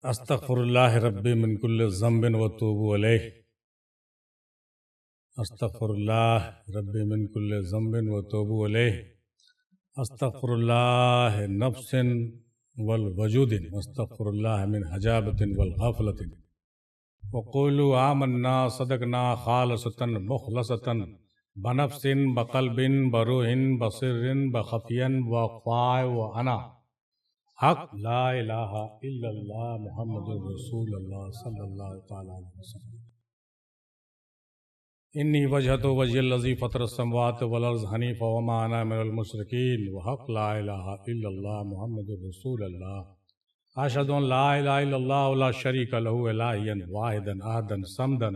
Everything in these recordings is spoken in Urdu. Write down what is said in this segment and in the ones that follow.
استغفر اللہ ربی من کل ذنب واتوب الیہ۔ استغفر اللہ ربی من کل ذنب واتوب الیہ۔ استغفر اللہ نفس والوجود۔ استغفر اللہ من حجابۃ والغفلۃ۔ وقولوا آمنا صدقنا خالصۃ مخلصۃ بنفس بقلب بروح بسر بخفی وخفاء وانا حق لا الہ الا اللہ محمد رسول اللہ صلی اللہ تعالی علیہ وسلم۔ انی وجہت وجہ الذی فطر السماوات والارض حنیفا وما انا من المشرکین وحق لا الہ الا اللہ محمد رسول اللہ۔ اشہد ان لا الہ الا اللہ لا شریک لہ الہیا واحدا احدا صمدا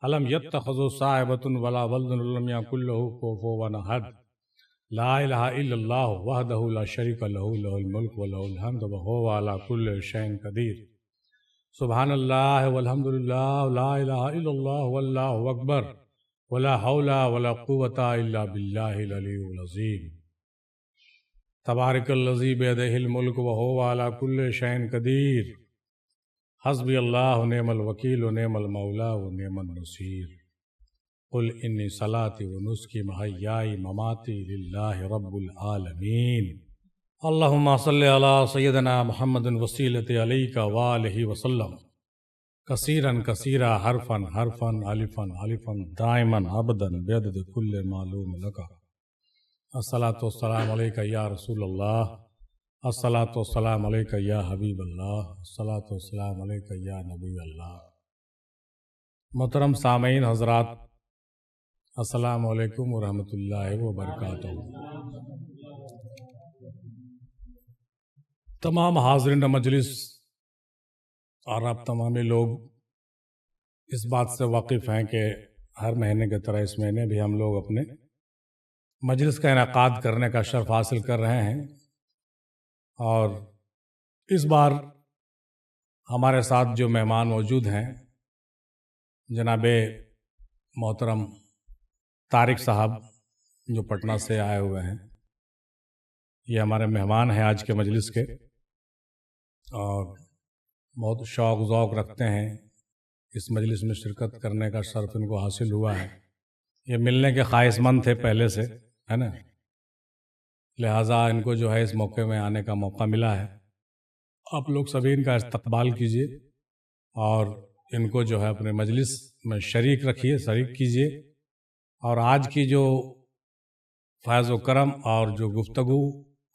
لم یتخذ صاحبۃ ولا ولد ولم یکن لہ کفوا احد۔ لا الہ الا اللہ وحدہ لا شریک لہ لہ الملک ولہ الحمد وہو علی کل شیء قدیر۔ سبحان اللہ والحمد للہ لا الہ الا اللہ واللہ اکبر ولا حول ولا قوة الا باللہ العلی العظیم۔ تبارک الذی بیدہ الملک وہو علی کل شیء قدیر۔ حسبی اللہ نعم الوکیل ونعم المولا ونعم النصیر۔ قل انی صلاتی و نسکی محیائی مماتی للہ رب العالمین۔ اللہم صلی علی سیدنا محمد وسیلۃ علیک وآلہ وسلم کثیرا کثیرا حرفا حرفا الفا الفا دائما ابدا بعدد کل معلوم لک۔ الصلاۃ والسلام علیک یا رسول اللہ۔ الصلاۃ والسلام علیک یا حبیب اللہ۔ الصلاۃ والسلام علیک یا نبی اللہ۔ محترم سامعین حضرات، السلام علیکم ورحمۃ اللہ وبرکاتہ۔ تمام حاضرین مجلس اور آپ تمامی لوگ اس بات سے واقف ہیں کہ ہر مہینے کی طرح اس مہینے بھی ہم لوگ اپنے مجلس کا انعقاد کرنے کا شرف حاصل کر رہے ہیں، اور اس بار ہمارے ساتھ جو مہمان موجود ہیں جناب محترم طارق صاحب جو پٹنہ سے آئے ہوئے ہیں، یہ ہمارے مہمان ہیں آج کے مجلس کے، اور بہت شوق ذوق رکھتے ہیں۔ اس مجلس میں شرکت کرنے کا شرف ان کو حاصل ہوا ہے، یہ ملنے کے خواہش مند تھے پہلے سے، ہے نا، لہٰذا ان کو جو ہے اس موقع میں آنے کا موقع ملا ہے۔ آپ لوگ سبھی ان کا استقبال کیجئے اور ان کو جو ہے اپنے مجلس میں شریک رکھیے، شریک کیجئے، اور آج کی جو فیض و کرم اور جو گفتگو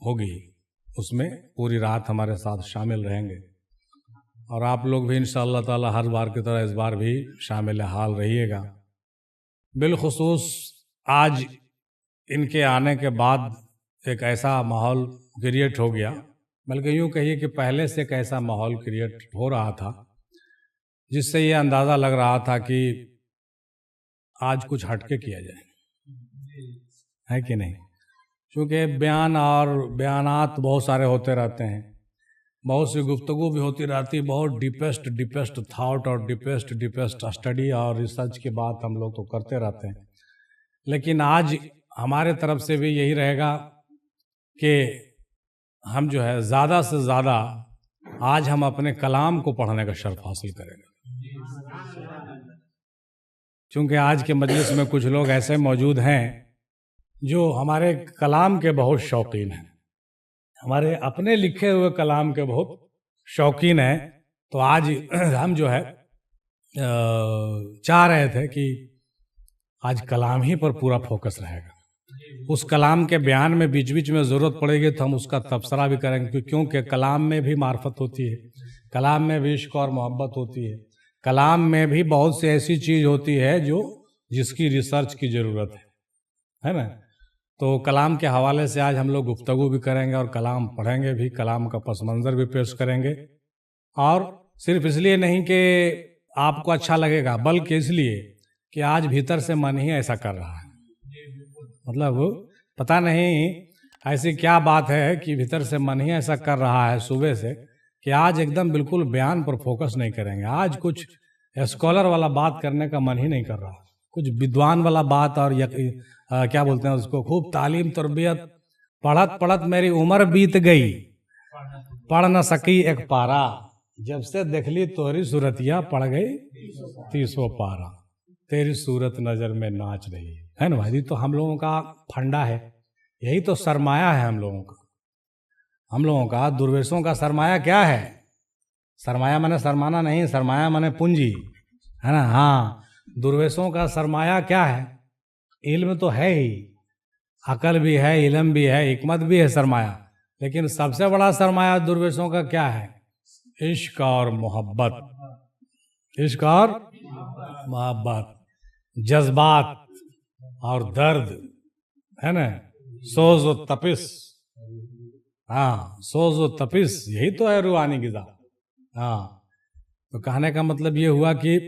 ہوگی اس میں پوری رات ہمارے ساتھ شامل رہیں گے، اور آپ لوگ بھی انشاءاللہ تعالی ہر بار کی طرح اس بار بھی شامل حال رہیے گا۔ بالخصوص آج ان کے آنے کے بعد ایک ایسا ماحول کریٹ ہو گیا، بلکہ یوں کہیے کہ پہلے سے ایک ایسا ماحول کریٹ ہو رہا تھا جس سے یہ اندازہ لگ رہا تھا کہ آج کچھ ہٹ کے کیا جائے، ہے کہ نہیں؟ چونکہ بیان اور بیانات بہت سارے ہوتے رہتے ہیں، بہت سی گفتگو بھی ہوتی رہتی، بہت ڈیپسٹ تھاٹ اور ڈیپسٹ اسٹڈی اور ریسرچ کی بات ہم لوگ تو کرتے رہتے ہیں، لیکن آج ہمارے طرف سے بھی یہی رہے گا کہ ہم جو ہے زیادہ سے زیادہ آج ہم اپنے کلام کو پڑھنے کا شرف حاصل کریں گے، چونکہ آج کے مجلس میں کچھ لوگ ایسے موجود ہیں جو ہمارے کلام کے بہت شوقین ہیں، ہمارے اپنے لکھے ہوئے کلام کے بہت شوقین ہیں۔ تو آج ہم جو ہے چاہ رہے تھے کہ آج کلام ہی پر پورا فوکس رہے گا، اس کلام کے بیان میں بیچ بیچ میں ضرورت پڑے گی تو ہم اس کا تبصرہ بھی کریں گے، کیونکہ کلام میں بھی معرفت ہوتی ہے، کلام میں بھی عشق اور محبت ہوتی ہے، کلام میں بھی بہت سی ایسی چیز ہوتی ہے جس کی ریسرچ کی ضرورت ہے نا۔ تو کلام کے حوالے سے آج ہم لوگ گفتگو بھی کریں گے اور کلام پڑھیں گے بھی، کلام کا پس منظر بھی پیش کریں گے، اور صرف اس لیے نہیں کہ آپ کو اچھا لگے گا، بلکہ اس لیے کہ آج بھیتر سے من ہی ایسا کر رہا ہے، مطلب پتہ نہیں ایسی کیا بات ہے کہ بھیتر سے من ہی ایسا کر رہا ہے صبح سے کہ آج ایک دم بالکل بیان پر فوکس نہیں کریں گے، آج کچھ اسکالر والا بات کرنے کا من ہی نہیں کر رہا، کچھ بدوان والا بات، اور کیا بولتے ہیں اس کو، خوب تعلیم تربیت، پڑھت پڑھت میری عمر بیت گئی، پڑھ نہ سکی ایک پارا، جب سے دیکھ لی تیری صورتیاں پڑ گئی 30 پارا، تیری صورت نظر میں ناچ رہی ہے نا بھائی؟ تو ہم لوگوں کا پھنڈا ہے، یہی تو سرمایہ ہے ہم لوگوں کا درویشوں کا سرمایہ کیا ہے؟ سرمایہ مانے سرمانہ نہیں، سرمایہ مانے پونجی ہے نا؟ ہاں، درویشوں کا سرمایہ کیا ہے؟ علم تو ہے ہی، عقل بھی ہے، علم بھی ہے، حکمت بھی ہے سرمایہ، لیکن سب سے بڑا سرمایہ درویشوں کا کیا ہے؟ عشق اور محبت، عشق اور محبت، جذبات اور درد ہے نا، سوز و تپس، ہاں سوز و تپس، یہی تو ہے روحانی غذا۔ ہاں، تو کہنے کا مطلب یہ ہوا کہ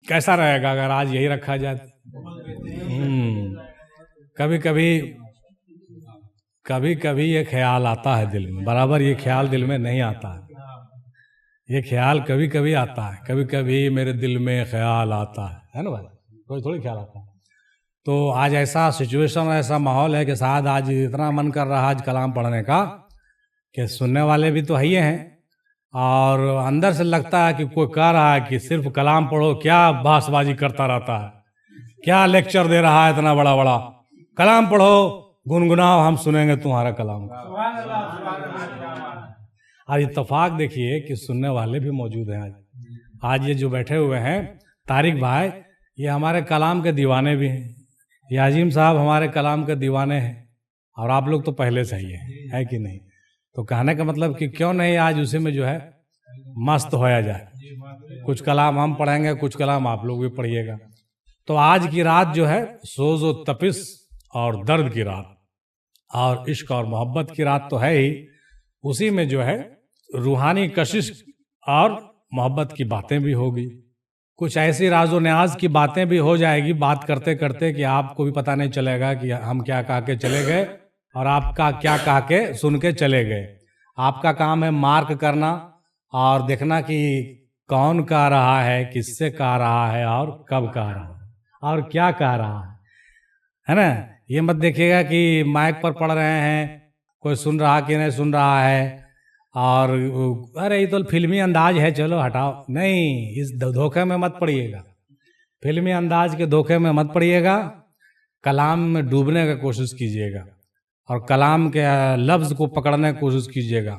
کیسا رہے گا اگر آج یہی رکھا جائے؟ کبھی کبھی یہ خیال آتا ہے دل میں، برابر یہ خیال دل میں نہیں آتا ہے، یہ خیال کبھی کبھی آتا ہے، کبھی کبھی میرے دل میں خیال آتا ہے نا بھائی؟ کوئی تھوڑی خیال آتا ہے۔ تو آج ایسا سچویشن، ایسا ماحول ہے کہ شاید آج اتنا من کر رہا آج کلام پڑھنے کا کہ سننے والے بھی تو ہی ہیں، اور اندر سے لگتا ہے کہ کوئی کہہ رہا ہے کہ صرف کلام پڑھو، کیا بحث بازی کرتا رہتا ہے، کیا لیکچر دے رہا ہے اتنا بڑا بڑا، کلام پڑھو، گنگناؤ، ہم سنیں گے تمہارا کلام۔ آج اتفاق دیکھیے کہ سننے والے بھی موجود ہیں۔ آج یہ جو بیٹھے ہوئے ہیں طارق بھائی، یہ ہمارے کلام کے دیوانے بھی ہیں، یہ عظیم صاحب ہمارے کلام کے دیوانے ہیں، اور آپ لوگ تو پہلے سے ہی ہے کہ نہیں؟ تو کہنے کا مطلب کہ کیوں نہیں آج اسی میں جو ہے مست ہویا جائے، کچھ کلام ہم پڑھیں گے، کچھ کلام آپ لوگ بھی پڑھیے گا۔ تو آج کی رات جو ہے سوز و تپس اور درد کی رات، اور عشق اور محبت کی رات تو ہے ہی، اسی میں جو ہے روحانی کشش اور محبت کی باتیں بھی ہوگی، کچھ ایسی راز و نیاز کی باتیں بھی ہو جائے گی بات کرتے کرتے کہ آپ کو بھی پتہ نہیں چلے گا کہ ہم کیا کہا کے چلے گئے اور آپ کا کیا کہا کے سن کے چلے گئے۔ آپ کا کام ہے مارک کرنا اور دیکھنا کہ کون کہہ رہا ہے، کس سے کہہ رہا ہے، اور کب کہہ رہا ہے، اور کیا کہہ رہا ہے نا؟ یہ مت دیکھیے گا کہ مائک پر پڑھ رہے ہیں، کوئی سن رہا کہ نہیں سن رہا ہے، اور ارے یہ تو فلمی انداز ہے، چلو ہٹاؤ، نہیں، اس دھوکے میں مت پڑیے گا، فلمی انداز کے دھوکے میں مت پڑیے گا، کلام میں ڈوبنے کا کوشش کیجیے گا، اور کلام کے لفظ کو پکڑنے کی کوشش کیجیے گا،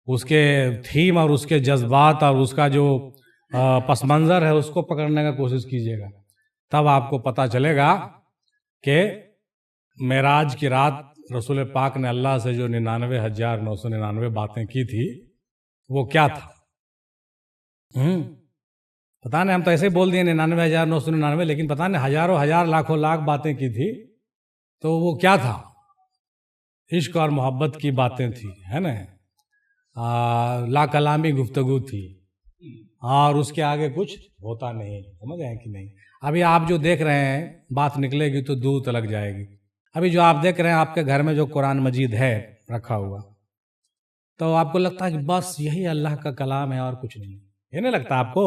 اس کے تھیم اور اس کے جذبات اور اس کا جو پس منظر ہے اس کو پکڑنے کا کوشش کیجیے گا، تب آپ کو پتہ چلے گا کہ معراج کی رات رسول پاک نے اللہ سے جو 99,999 باتیں کی تھی وہ کیا تھا۔ پتہ نہیں، ہم تو ایسے ہی بول دیے 99,999، لیکن پتہ نہیں ہزاروں ہزار لاکھوں لاکھ باتیں کی تھی، تو وہ کیا تھا؟ عشق اور محبت کی باتیں تھی، ہے نا؟ لا کلامی گفتگو تھی، اور اس کے آگے کچھ ہوتا نہیں، سمجھ آئے کہ نہیں؟ ابھی آپ جو دیکھ رہے ہیں بات نکلے گی تو دور تلک جائے گی۔ ابھی جو آپ دیکھ رہے ہیں آپ کے گھر میں جو قرآن مجید ہے رکھا ہوا، تو آپ کو لگتا ہے کہ بس یہی اللہ کا کلام ہے اور کچھ نہیں، یہ نہیں لگتا آپ کو؟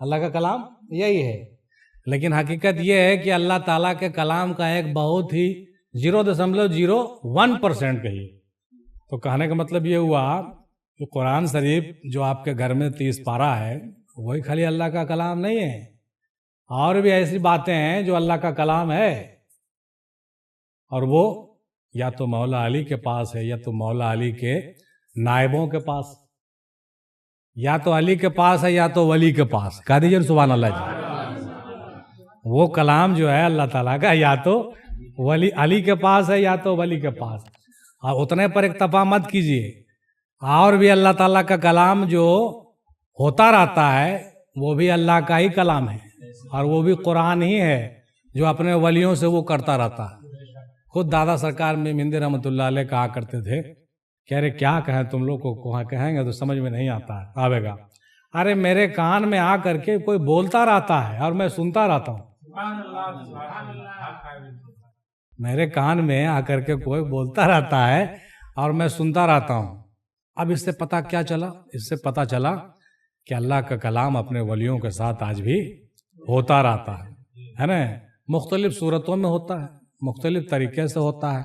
اللہ کا کلام یہی ہے، لیکن حقیقت یہ ہے کہ اللہ تعالیٰ کے کلام کا ایک بہت ہی 0.01% کہیے تو کہنے کا مطلب یہ ہوا کہ قرآن شریف جو آپ کے گھر میں 30 پارہ ہے وہی خالی اللہ کا کلام نہیں ہے، اور بھی ایسی باتیں ہیں جو اللہ کا کلام ہے، اور وہ یا تو مولا علی کے پاس ہے، یا تو مولا علی کے نائبوں کے پاس، یا تو علی کے پاس ہے یا تو ولی کے پاس۔ کہہ دیجیے سبحان اللہ جی۔ وہ کلام جو ہے اللہ تعالیٰ کا یا تو ولی علی کے پاس ہے یا تو ولی کے پاس، اور اتنے پر اکتفا مت کیجیے، اور بھی اللہ تعالیٰ کا کلام جو ہوتا رہتا ہے وہ بھی اللہ کا ہی کلام ہے، اور وہ بھی قرآن ہی ہے جو اپنے ولیوں سے وہ کرتا رہتا ہے۔ خود دادا سرکار میں مندی رحمۃ اللہ علیہ کہا کرتے تھے، کہہ رہے کیا کہیں تم لوگ کو، کہیں گے تو سمجھ میں نہیں آتا ہے، آوے گا، ارے میرے کان میں آ کر کے کوئی بولتا رہتا ہے اور میں سنتا رہتا ہوں، میرے کان میں آ کر کے کوئی بولتا رہتا ہے اور میں سنتا رہتا ہوں۔ اب اس سے پتہ کیا چلا؟ اس سے پتہ چلا کہ اللہ کا کلام اپنے ولیوں کے ساتھ آج بھی ہوتا رہتا ہے نا؟ مختلف صورتوں میں ہوتا ہے، مختلف طریقے سے ہوتا ہے،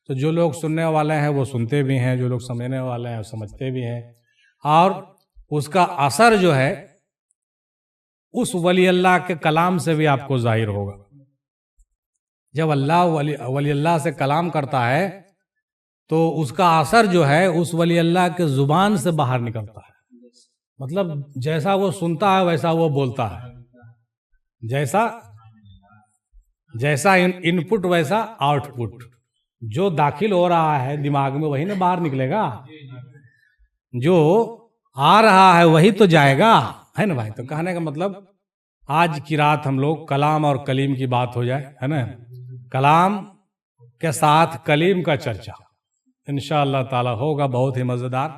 تو جو لوگ سننے والے ہیں وہ سنتے بھی ہیں، جو لوگ سمجھنے والے ہیں وہ سمجھتے بھی ہیں، اور اس کا اثر جو ہے اس ولی اللہ کے کلام سے بھی آپ کو ظاہر ہوگا. جب اللہ ولی اللہ سے کلام کرتا ہے تو اس کا اثر جو ہے اس ولی اللہ کے زبان سے باہر نکلتا ہے. مطلب جیسا وہ سنتا ہے ویسا وہ بولتا ہے، جیسا ان پٹ ویسا آؤٹ پٹ. جو داخل ہو رہا ہے دماغ میں وہی نہ باہر نکلے گا، جو آ رہا ہے وہی تو جائے گا، ہے نا بھائی. تو کہنے کا مطلب آج کی رات ہم لوگ کلام اور کلیم کی بات ہو جائے، ہے نا. کلام کے ساتھ کلیم کا چرچا انشاءاللہ تعالی ہوگا، بہت ہی مزیدار.